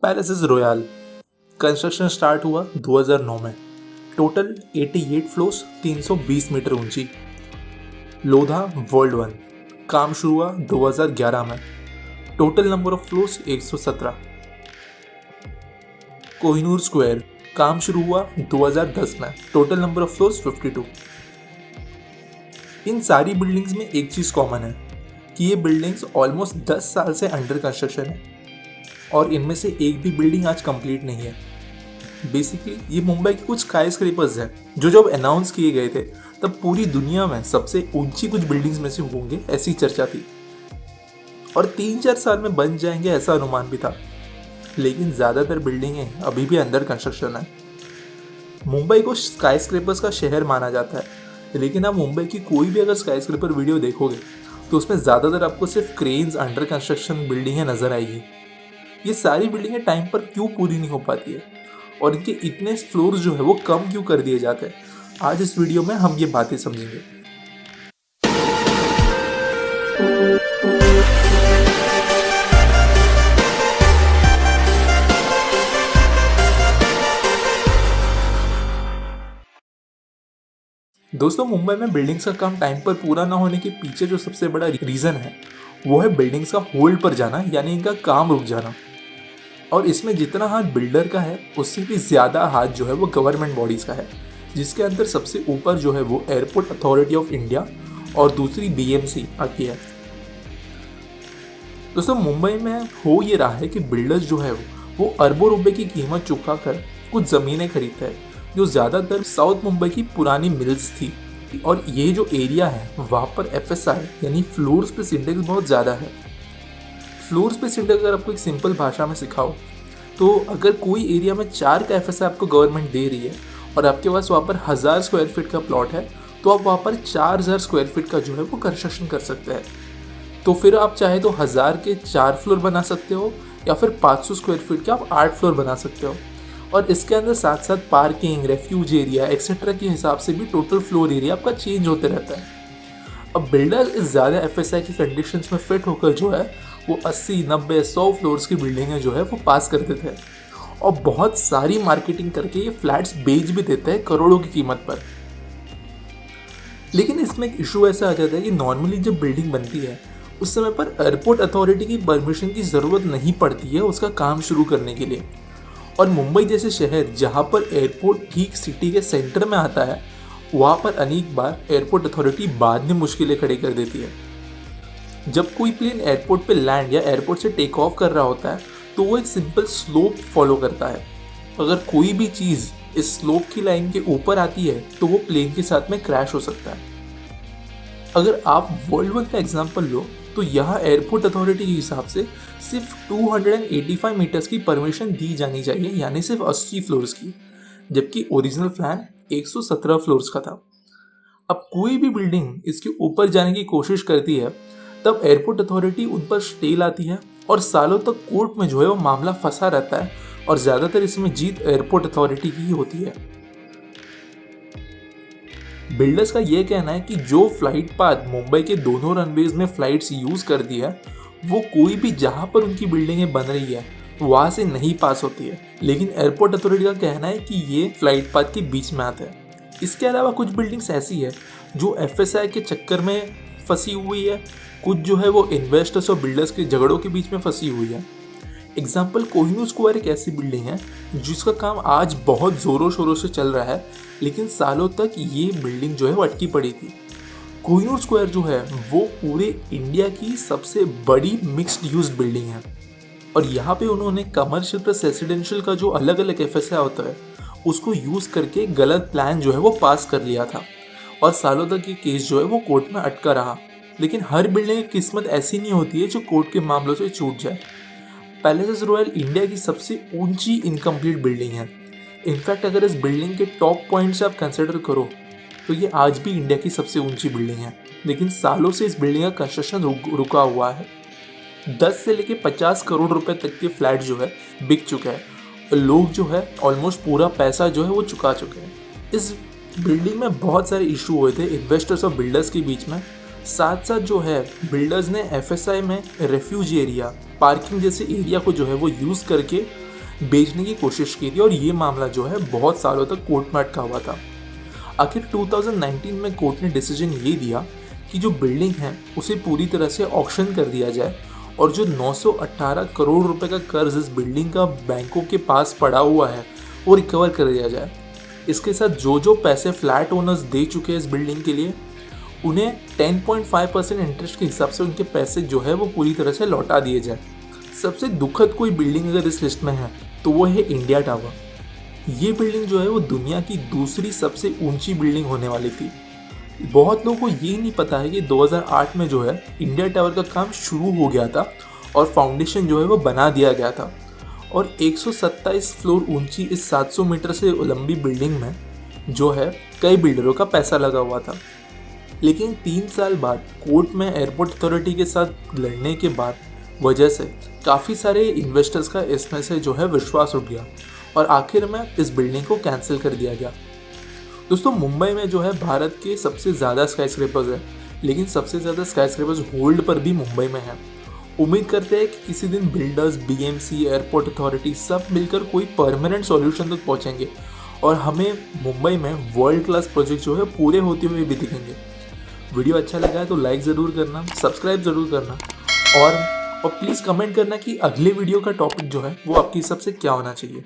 Palaces royal construction start हुआ 2009 में। Total 88 floors, 320 metre ऊंची। लोधा वर्ल्ड 1 काम शुरू हुआ 2011 में। Total number of floors 117। Kohinoor square काम शुरू हुआ 2010 में। Total number of floors 52। इन सारी बिल्डिंग्स में एक चीज़ कॉमन है कि ये बिल्डिंग्स ऑलमोस्ट 10 साल से अंडर कंस्ट्रक्शन है और इनमें से एक भी बिल्डिंग आज कंप्लीट नहीं है। बेसिकली ये मुंबई के कुछ स्काई स्क्रैपर्स हैं जो जब अनाउंस किए गए थे तब पूरी दुनिया में सबसे ऊंची कुछ बिल्डिंग्स में से होंगे ऐसी चर्चा थी और 3-4 साल में बन जाएंगे ऐसा अनुमान भी था। लेकिन ज़्यादातर बिल्डिंगें अभी भी अंडर कंस्ट्रक्शन है। मुंबई को स्काई स्क्रैपर्स का शहर माना जाता है, लेकिन आप मुंबई की कोई भी अगर स्काई स्क्रैपर वीडियो देखोगे तो उसमें ज़्यादातर आपको सिर्फ क्रेन्स अंडर कंस्ट्रक्शन बिल्डिंगें नज़र आएगी। ये सारी बिल्डिंगें टाइम पर क्यों पूरी नहीं हो पाती है और इनके इतने फ्लोर्स जो है वो कम क्यों कर दिए जाते हैं, आज इस वीडियो में हम ये बातें समझेंगे। दोस्तों, मुंबई में बिल्डिंग्स का काम टाइम पर पूरा ना होने के पीछे जो सबसे बड़ा रीज़न है वो है बिल्डिंग्स का होल्ड पर जाना, यानी इनका काम रुक जाना। और इसमें जितना हाथ बिल्डर का है उससे भी ज़्यादा हाथ जो है वो गवर्नमेंट बॉडीज़ का है, जिसके अंदर सबसे ऊपर जो है वो एयरपोर्ट अथॉरिटी ऑफ इंडिया और दूसरी BMC आती है। दोस्तों, मुंबई में हो ये रहा है कि बिल्डर्स जो है वो अरबों रुपए की कीमत चुका कर कुछ ज़मीनें खरीदते हैं जो ज़्यादातर साउथ मुंबई की पुरानी मिल्स थी। और ये जो एरिया है वहाँ पर FSI यानी फ्लोर स्पेस इंडेक्स बहुत ज़्यादा है। फ्लोर स्पेस इंडेक्स अगर आपको एक सिंपल भाषा में सिखाओ तो अगर कोई एरिया में 4 का FSI आपको गवर्नमेंट दे रही है और आपके पास वहाँ पर 1000 स्क्वायर फीट का प्लॉट है तो आप वहाँ पर 4000 स्क्वायर फीट का जो है वो कंस्ट्रक्शन कर सकते हैं। तो फिर आप चाहे तो 1000 के 4 फ्लोर बना सकते हो या फिर 500 स्क्वायर फीट के आप 8 फ्लोर बना सकते हो। और इसके अंदर साथ साथ पार्किंग, रेफ्यूज एरिया एक्सेट्रा के हिसाब से भी टोटल फ्लोर एरिया आपका चेंज होते रहता है। अब बिल्डर इस ज़्यादा FSI की कंडीशंस में फिट होकर जो है वो 80, 90, 100 फ्लोर्स की बिल्डिंगें जो है वो पास करते थे और बहुत सारी मार्केटिंग करके ये फ्लैट्स बेच भी देते हैं करोड़ों की कीमत पर। लेकिन इसमें एक इशू ऐसा आ जाता है कि नॉर्मली जब बिल्डिंग बनती है उस समय पर एयरपोर्ट अथॉरिटी की परमिशन की ज़रूरत नहीं पड़ती है उसका काम शुरू करने के लिए। और मुंबई जैसे शहर जहाँ पर एयरपोर्ट ठीक सिटी के सेंटर में आता है वहाँ पर अनेक बार एयरपोर्ट अथॉरिटी बाद में मुश्किलें खड़ी कर देती है। जब कोई प्लेन एयरपोर्ट पे लैंड या एयरपोर्ट से टेक ऑफ कर रहा होता है तो वो एक सिंपल स्लोप फॉलो करता है। अगर कोई भी चीज़ इस स्लोप की लाइन के ऊपर आती है तो वो प्लेन के साथ में क्रैश हो सकता है। अगर आप वर्ल्ड 1 का एग्जाम्पल लो तो यहाँ एयरपोर्ट अथॉरिटी के हिसाब से सिर्फ 285 मीटर्स की परमिशन दी जानी चाहिए, यानी सिर्फ 80 फ्लोर्स की, जबकि ओरिजिनल प्लान 117 फ्लोर्स का था। अब कोई भी बिल्डिंग इसके ऊपर जाने की कोशिश करती है तब एयरपोर्ट अथॉरिटी उन पर स्टे लाती है और सालों तक कोर्ट में जो है वो मामला फंसा रहता है और ज़्यादातर इसमें जीत एयरपोर्ट अथॉरिटी की ही होती है। बिल्डर्स का यह कहना है कि जो फ्लाइट पाथ मुंबई के दोनों रनवेज में फ्लाइट्स यूज़ कर दी है वो कोई भी जहाँ पर उनकी बिल्डिंगें बन रही है वहाँ से नहीं पास होती है, लेकिन एयरपोर्ट अथॉरिटी का कहना है कि ये फ्लाइट पाथ के बीच में आते हैं। इसके अलावा कुछ बिल्डिंग्स ऐसी है जो FSI के चक्कर में फंसी हुई है, कुछ जो है वो इन्वेस्टर्स और बिल्डर्स के झगड़ों के बीच में फंसी हुई है। एग्जाम्पल कोहिनूर स्क्वायर एक ऐसी बिल्डिंग है जिसका काम आज बहुत ज़ोरों शोरों से चल रहा है, लेकिन सालों तक ये बिल्डिंग जो है वो अटकी पड़ी थी। कोहिनूर स्क्वायर जो है वो पूरे इंडिया की सबसे बड़ी मिक्स्ड यूज बिल्डिंग है और यहाँ पे उन्होंने कमर्शियल प्लस रेसिडेंशियल का जो अलग अलग FSI होता है उसको यूज़ करके गलत प्लान जो है वो पास कर लिया था और सालों तक ये केस जो है वो कोर्ट में अटका रहा। लेकिन हर बिल्डिंग की किस्मत ऐसी नहीं होती है जो कोर्ट के मामलों से छूट जाए। पैलेसेस रॉयल इंडिया की सबसे ऊंची इनकम्प्लीट बिल्डिंग है। इनफैक्ट अगर इस बिल्डिंग के टॉप पॉइंट से आप कंसिडर करो तो ये आज भी इंडिया की सबसे ऊंची बिल्डिंग है, लेकिन सालों से इस बिल्डिंग का कंस्ट्रक्शन रुका हुआ है। 10 से लेके 50 करोड़ रुपए तक के फ्लैट जो है बिक चुके हैं और लोग जो है ऑलमोस्ट पूरा पैसा जो है वो चुका चुके हैं। इस बिल्डिंग में बहुत सारे इशू हुए थे इन्वेस्टर्स और बिल्डर्स के बीच में। साथ साथ जो है बिल्डर्स ने FSI में रेफ्यूज एरिया, पार्किंग जैसे एरिया को जो है वो यूज़ करके बेचने की कोशिश की थी और ये मामला जो है बहुत सालों तक कोर्ट में अटका हुआ था। आखिर 2019 में कोर्ट ने डिसीजन ये दिया कि जो बिल्डिंग है उसे पूरी तरह से ऑक्शन कर दिया जाए और जो 918 करोड़ रुपए का कर्ज इस बिल्डिंग का बैंकों के पास पड़ा हुआ है वो रिकवर कर दिया जाए। इसके साथ जो जो पैसे फ्लैट ओनर्स दे चुके हैं इस बिल्डिंग के लिए उन्हें 10.5% इंटरेस्ट के हिसाब से उनके पैसे जो है वो पूरी तरह से लौटा दिए जाए। सबसे दुखद कोई बिल्डिंग अगर इस लिस्ट में है तो वो है इंडिया टावर। ये बिल्डिंग जो है वो दुनिया की दूसरी सबसे ऊंची बिल्डिंग होने वाली थी। बहुत लोगों को ये नहीं पता है कि 2008 में जो है इंडिया टावर का काम शुरू हो गया था और फाउंडेशन जो है वो बना दिया गया था और 127 फ्लोर ऊंची इस 700 मीटर से लंबी बिल्डिंग में जो है कई बिल्डरों का पैसा लगा हुआ था। लेकिन 3 साल बाद कोर्ट में एयरपोर्ट अथॉरिटी के साथ लड़ने के बाद वजह से काफ़ी सारे इन्वेस्टर्स का इसमें से जो है विश्वास उठ गया और आखिर में इस बिल्डिंग को कैंसिल कर दिया गया। दोस्तों मुंबई में जो है भारत के सबसे ज़्यादा स्काई स्क्रैपर्स है, लेकिन सबसे ज़्यादा स्काई स्क्रैपर्स होल्ड पर भी मुंबई में है। उम्मीद करते हैं कि किसी दिन बिल्डर्स, बीएमसी, एयरपोर्ट अथॉरिटी सब मिलकर कोई परमानेंट सॉल्यूशन तक पहुंचेंगे और हमें मुंबई में वर्ल्ड क्लास प्रोजेक्ट जो है पूरे होते हुए भी दिखेंगे। वीडियो अच्छा लगा है तो लाइक ज़रूर करना, सब्सक्राइब ज़रूर करना और प्लीज़ कमेंट करना कि अगले वीडियो का टॉपिक जो है वो आपके हिसाब से क्या होना चाहिए।